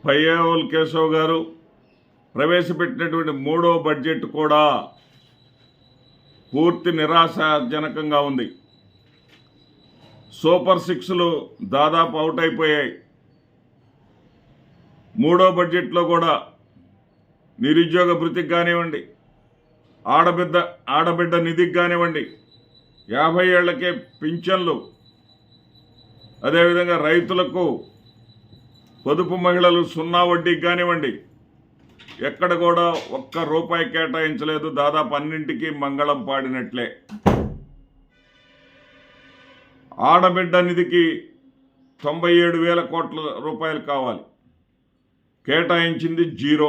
పయ్యావుల్ కేశవ్ గారు ప్రవేశపెట్టినటువంటి మూడో బడ్జెట్ కూడా పూర్తి నిరాశాజనకంగా ఉంది. సూపర్ సిక్స్లు దాదాపు అవుట్ అయిపోయాయి. మూడో బడ్జెట్లో కూడా నిరుద్యోగ భృతికి కానివ్వండి, ఆడబిడ్డ నిధికి కానివ్వండి, 50 ఏళ్లకే పింఛన్లు, అదేవిధంగా రైతులకు, పొదుపు మహిళలు 0 వడ్డీకి కానివ్వండి, ఎక్కడ కూడా ఒక్క రూపాయి కేటాయించలేదు. దాదాపు అన్నింటికీ మంగళం పాడినట్లే. ఆడబిడ్డ నిధికి 97,000 కోట్ల రూపాయలు కావాలి, కేటాయించింది 0.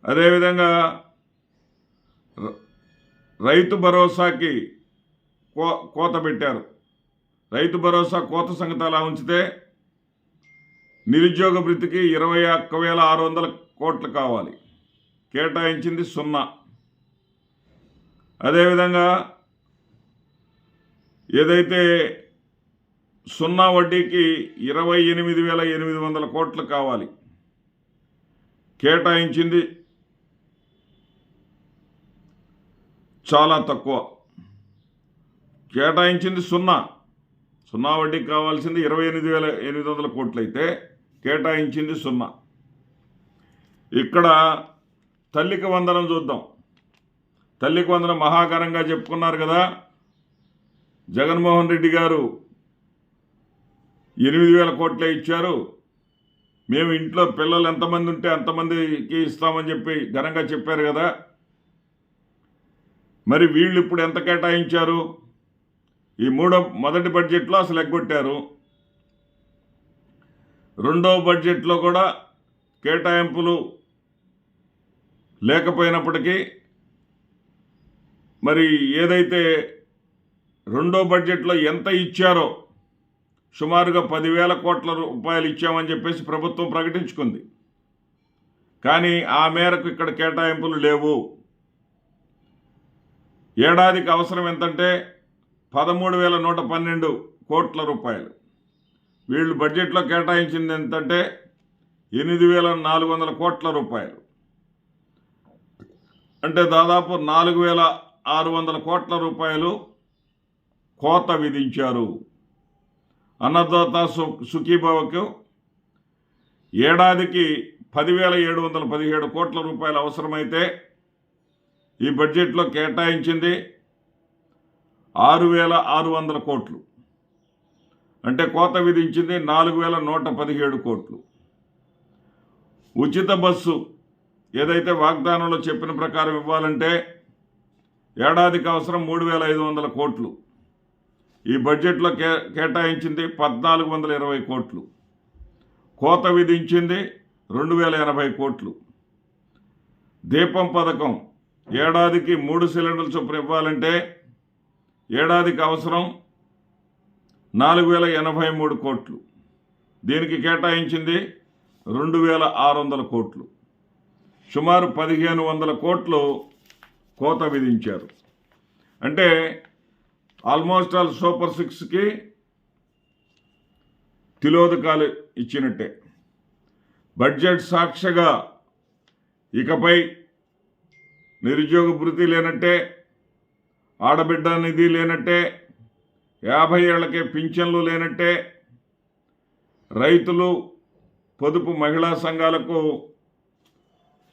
అదేవిధంగా రైతు భరోసాకి కోత పెట్టారు. రైతు భరోసా కోత సంగతి అలా ఉంచితే నిరుద్యోగ భృతికి 21,600 కోట్లు కావాలి, కేటాయించింది 0. అదేవిధంగా ఏదైతే 0 వడ్డీకి 28,800 కోట్లు కావాలి, కేటాయించింది చాలా తక్కువ, కేటాయించింది 0 వడ్డీకి కావాల్సింది 28,800 కోట్లు అయితే కేటాయించింది 0. ఇక్కడ తల్లికి వందనం చూద్దాం. తల్లికి వందనం మహాఘనంగా చెప్పుకున్నారు కదా. జగన్మోహన్ రెడ్డి గారు 8,000 కోట్లే ఇచ్చారు, మేము ఇంట్లో పిల్లలు ఎంతమంది ఉంటే అంతమందికి ఇస్తామని చెప్పి ఘనంగా చెప్పారు కదా. మరి వీళ్ళు ఇప్పుడు ఎంత కేటాయించారు? ఈ మొదటి బడ్జెట్లో అసలు ఎగ్గొట్టారు. రెండవ బడ్జెట్లో కూడా కేటాయింపులు లేకపోయినప్పటికీ మరి ఏదైతే రెండో బడ్జెట్లో ఎంత ఇచ్చారో సుమారుగా 10,000 కోట్ల రూపాయలు ఇచ్చామని చెప్పేసి ప్రభుత్వం ప్రకటించుకుంది. కానీ ఆ మేరకు ఇక్కడ కేటాయింపులు లేవు. ఏడాదికి అవసరం ఎంతంటే 13,112 కోట్ల రూపాయలు. వీళ్ళు బడ్జెట్లో కేటాయించింది ఎంతంటే 8,400 కోట్ల రూపాయలు. అంటే దాదాపు 4,600 కోట్ల రూపాయలు కోత విధించారు. అన్నదాత సుఖీభవకు ఏడాదికి 10,717 కోట్ల రూపాయలు అవసరమైతే ఈ బడ్జెట్లో కేటాయించింది 6,600 కోట్లు. అంటే కోత విధించింది 4,117 కోట్లు. ఉచిత బస్సు ఏదైతే వాగ్దానంలో చెప్పిన ప్రకారం ఇవ్వాలంటే ఏడాదికి అవసరం 3,500 కోట్లు. ఈ బడ్జెట్లో కేటాయించింది 1,420 కోట్లు. కోత విధించింది 2,080 కోట్లు. దీపం పథకం ఏడాదికి 3 సిలిండర్లు చొప్పున ఇవ్వాలంటే ఏడాదికి అవసరం 4,083 కోట్లు. దీనికి కేటాయించింది 2,600 కోట్లు. సుమారు 1,500 కోట్లు కోత విధించారు. అంటే ఆల్మోస్ట్ ఆల్ సూపర్ సిక్స్కి తిలోదకాలు ఇచ్చినట్టే. బడ్జెట్ సాక్షిగా ఇకపై నిరుద్యోగ భృతి లేనట్టే, ఆడబిడ్డ నిధి లేనట్టే, 50 ఏళ్లకే పింఛన్లు లేనట్టే, రైతులు, పొదుపు మహిళా సంఘాలకు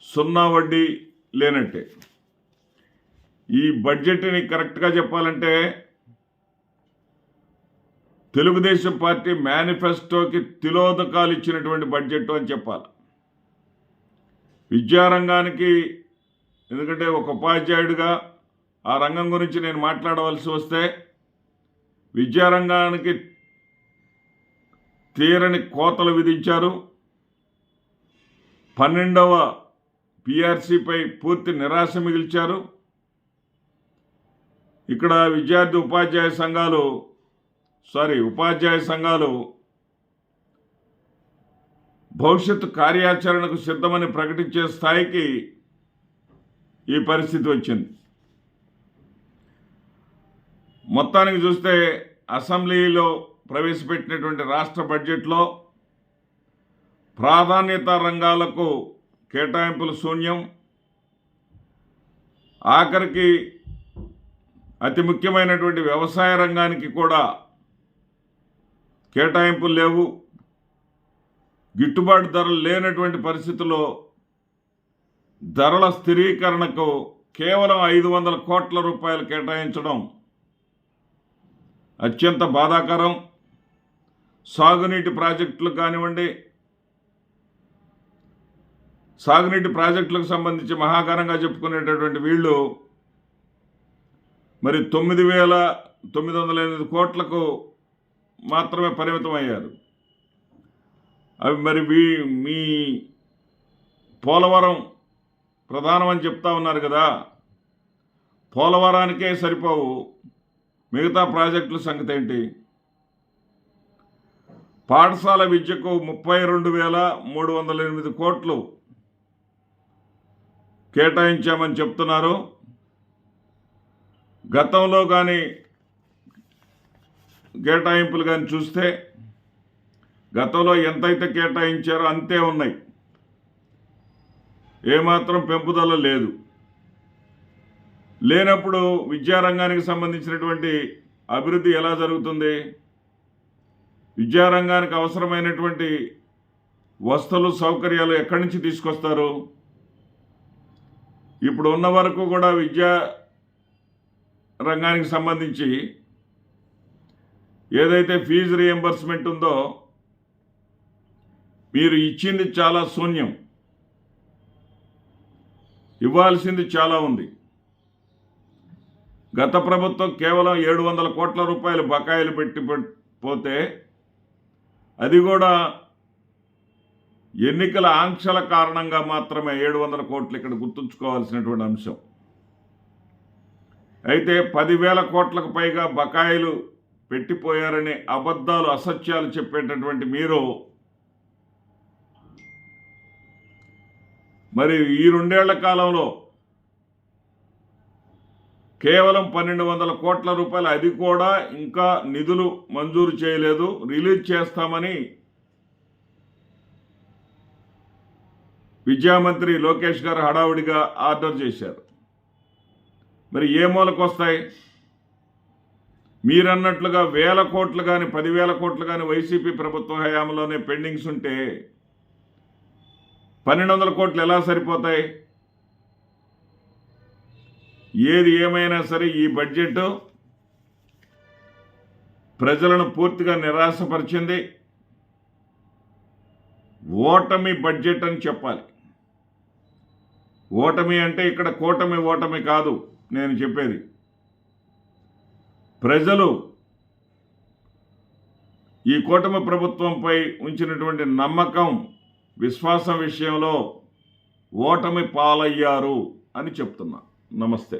0 వడ్డీ లేనట్టే. ఈ బడ్జెట్ని కరెక్ట్గా చెప్పాలంటే తెలుగుదేశం పార్టీ మేనిఫెస్టోకి తిలోదకాలు ఇచ్చినటువంటి బడ్జెట్ అని చెప్పాలి. విద్యారంగానికి, ఎందుకంటే ఒక ఉపాధ్యాయుడిగా ఆ రంగం గురించి నేను మాట్లాడవలసి వస్తే, విద్యారంగానికి తీరని కోతలు విధించారు. 12వ పిఆర్సీపై పూర్తి నిరాశ మిగిల్చారు. ఇక్కడ ఉపాధ్యాయ సంఘాలు భవిష్యత్తు కార్యాచరణకు సిద్ధమని ప్రకటించే స్థాయికి ఈ పరిస్థితి వచ్చింది. మొత్తానికి చూస్తే అసెంబ్లీలో ప్రవేశపెట్టినటువంటి రాష్ట్ర బడ్జెట్లో ప్రాధాన్యత రంగాలకు కేటాయింపులు శూన్యం. ఆఖరికి అతి ముఖ్యమైనటువంటి వ్యవసాయ రంగానికి కూడా కేటాయింపులు లేవు. గిట్టుబాటు ధరలు లేనటువంటి పరిస్థితుల్లో ధరల స్థిరీకరణకు కేవలం 500 కోట్ల రూపాయలు కేటాయించడం అత్యంత బాధాకరం. సాగునీటి ప్రాజెక్టులు కానివ్వండి, సాగునీటి ప్రాజెక్టులకు సంబంధించి మహాఘనంగా చెప్పుకునేటటువంటి వీళ్ళు మరి 9,908 కోట్లకు మాత్రమే పరిమితం అయ్యారు. అవి మరి మీ పోలవరం ప్రధానమని చెప్తా ఉన్నారు కదా, పోలవరానికే సరిపోవు, మిగతా ప్రాజెక్టుల సంగతి ఏంటి? పాఠశాల విద్యకు 32,308 కోట్లు కేటాయించామని చెప్తున్నారు. గతంలో కానీ కేటాయింపులు కానీ చూస్తే గతంలో ఎంతైతే కేటాయించారో అంతే ఉన్నాయి, ఏమాత్రం పెంపుదల లేదు. లేనప్పుడు విద్యారంగానికి సంబంధించినటువంటి అభివృద్ధి ఎలా జరుగుతుంది? విద్యారంగానికి అవసరమైనటువంటి వసతులు సౌకర్యాలు ఎక్కడి నుంచి తీసుకొస్తారు? ఇప్పుడు ఉన్న వరకు కూడా విద్యా రంగానికి సంబంధించి ఏదైతే ఫీజు రీఎంబర్స్మెంట్ ఉందో మీరు ఇచ్చింది చాలా శూన్యం, ఇవ్వాల్సింది చాలా ఉంది. గత ప్రభుత్వం కేవలం 700 కోట్ల రూపాయలు బకాయిలు పోతే అది కూడా ఎన్నికల ఆంక్షల కారణంగా మాత్రమే 700 కోట్లు ఇక్కడ గుర్తుంచుకోవాల్సినటువంటి అంశం. అయితే 10,000 కోట్లకు పైగా బకాయిలు పెట్టిపోయారని అబద్ధాలు అసత్యాలు చెప్పేటటువంటి మీరు మరి ఈ 2 ఏళ్ల కాలంలో కేవలం 1,200 కోట్ల రూపాయలు, అది కూడా ఇంకా నిధులు మంజూరు చేయలేదు, రిలీజ్ చేస్తామని విద్యామంత్రి లోకేష్ గారు హడావుడిగా ఆర్డర్ చేశారు. మరి ఏ మూలకు వస్తాయి? మీరన్నట్లుగా 1,000 కోట్లు కానీ 10,000 కోట్లు కానీ వైసీపీ ప్రభుత్వ హయాంలోనే పెండింగ్స్ ఉంటే 1,200 కోట్లు ఎలా సరిపోతాయి? ఏది ఏమైనా సరే ఈ బడ్జెట్ ప్రజలను పూర్తిగా నిరాశపరిచింది. ఓటమి బడ్జెట్ అని చెప్పాలి. ఓటమి అంటే ఇక్కడ కూటమి ఓటమి కాదు నేను చెప్పేది. ప్రజలు ఈ కూటమి ప్రభుత్వంపై ఉంచినటువంటి నమ్మకం, విశ్వాసం విషయంలో ఓటమి పాలయ్యారు అని చెప్తున్నా. నమస్తే.